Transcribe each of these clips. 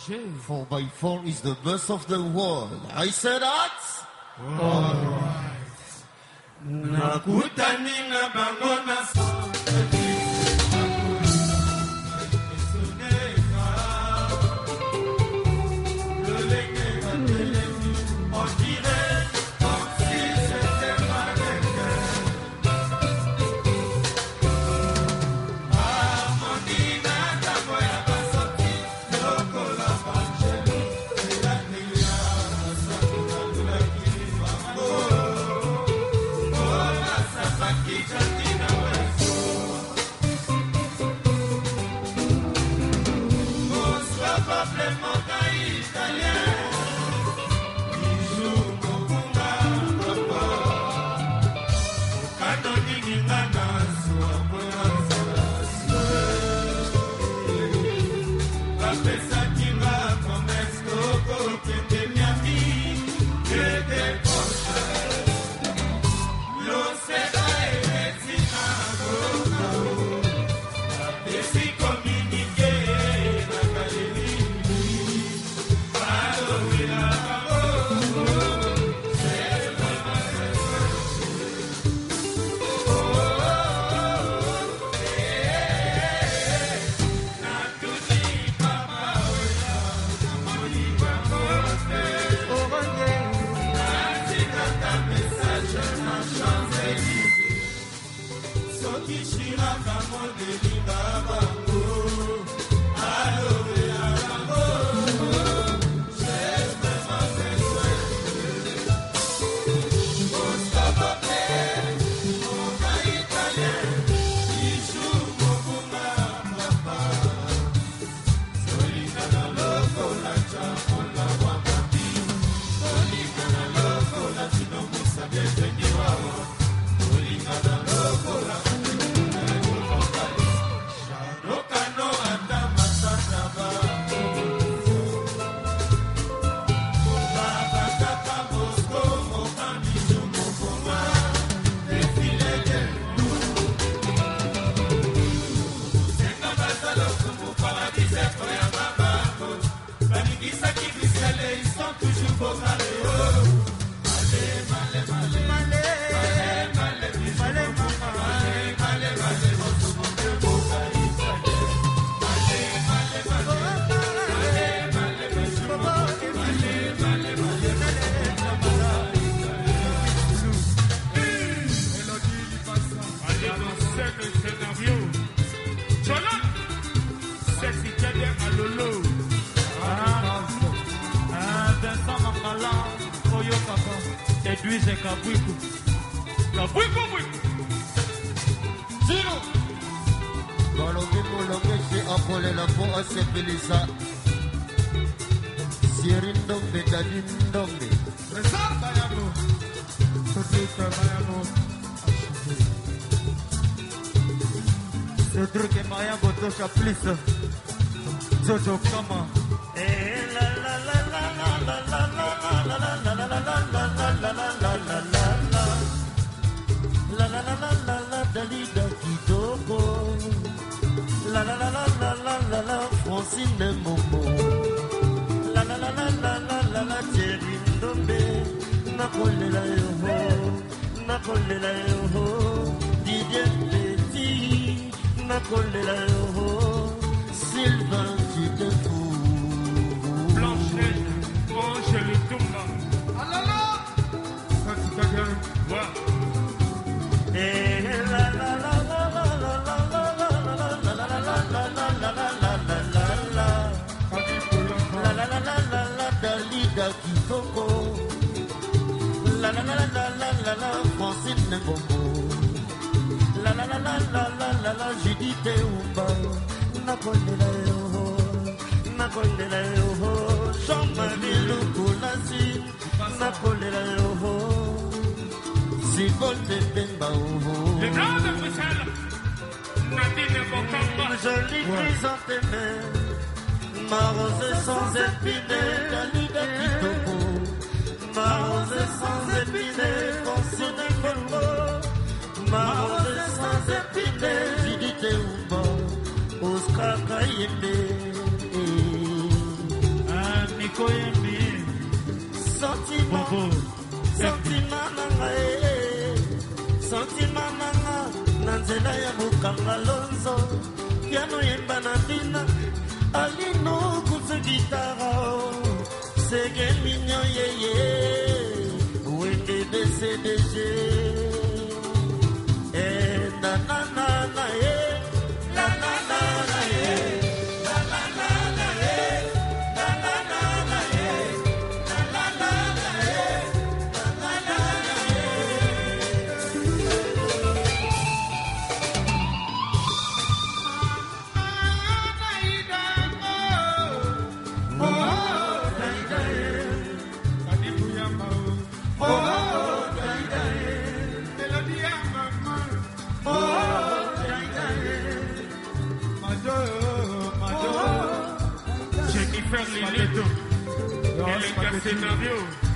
4x4 is the best of the world. I said that? Alright. Nakutani na bango na Jojo, come on. La la la la la la la la la la la la la la la la la la la la Dalida Kitoko. La la la la la la la la Francine Momo. La la la la la la la la Thierry Ndombe. Nakole la yoho, nakole la yoho. Didier Petit, nakole la yoho. Sylvain Kitefou. Blanche-Neige, Ange le Tumba. Ah là là! Fatigué. Ouais. Et la la la la la la la la la la la la la la la la la Dalida Kitoko. La la la la la la la Francine Mbombo. La la la la la la la la Judith Oumba. Nakolela yoho, nakolela yoho. Jean-Marie Lukulasi. Nakolela yoho. Sivol Bemba oho. Les blancs de Bruxelles. Nadine Bokamba. Jolie chrysanthème. Ma rose sans épiner. Dalida Kitoko. Ma rose sans épiner. Francine Mbombo. Ma rose sans épiner. Judith Oumba. Oscar Kayembe. Nanzela ya mukanga lonzo piano yemba na bina alino kuze gitara sege minyo yeye wende BCDG na na na na ye la la la la ye la la la la ye la la la la ye la la la la ye la la la la ye. Scénario.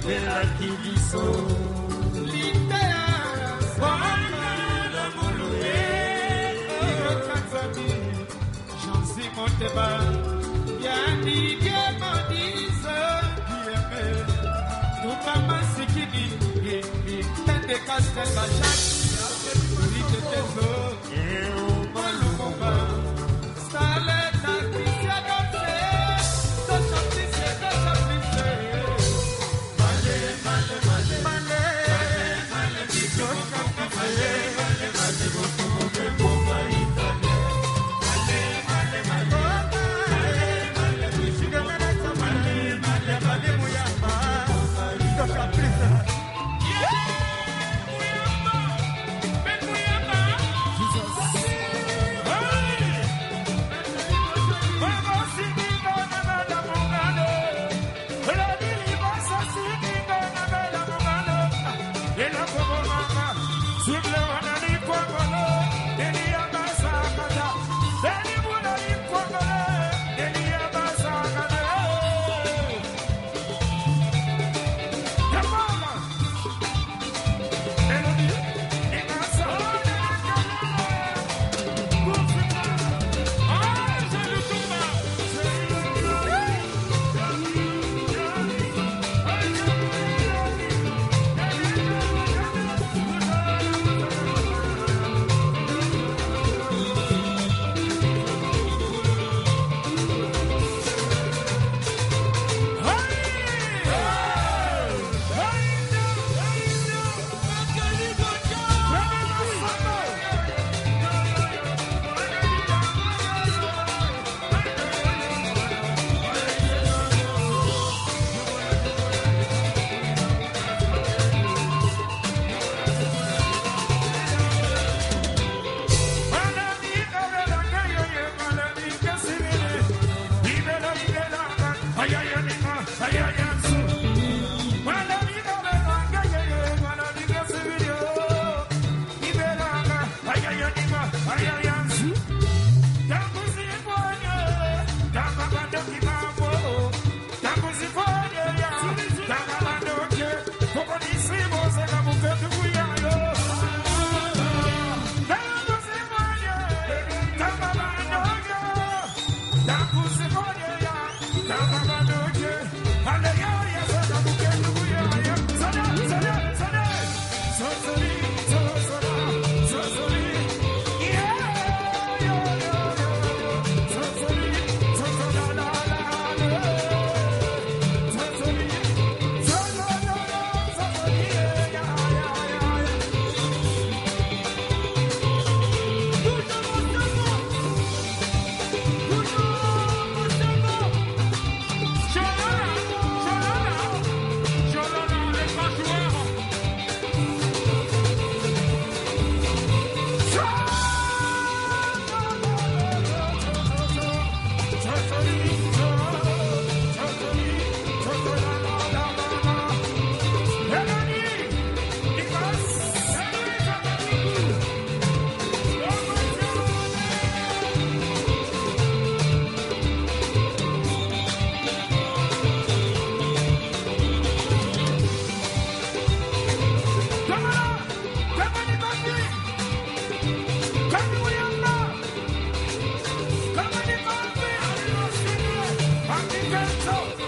Bella Kibiso Litea Banda Mouloué Katsami Jansi Monteba Yani Diemandise Dieme Toukama Sikini Tende Kastel Bajak Rite Tezo Malumba Saleta Christian Dante Tochaplise Tochaplise Get up!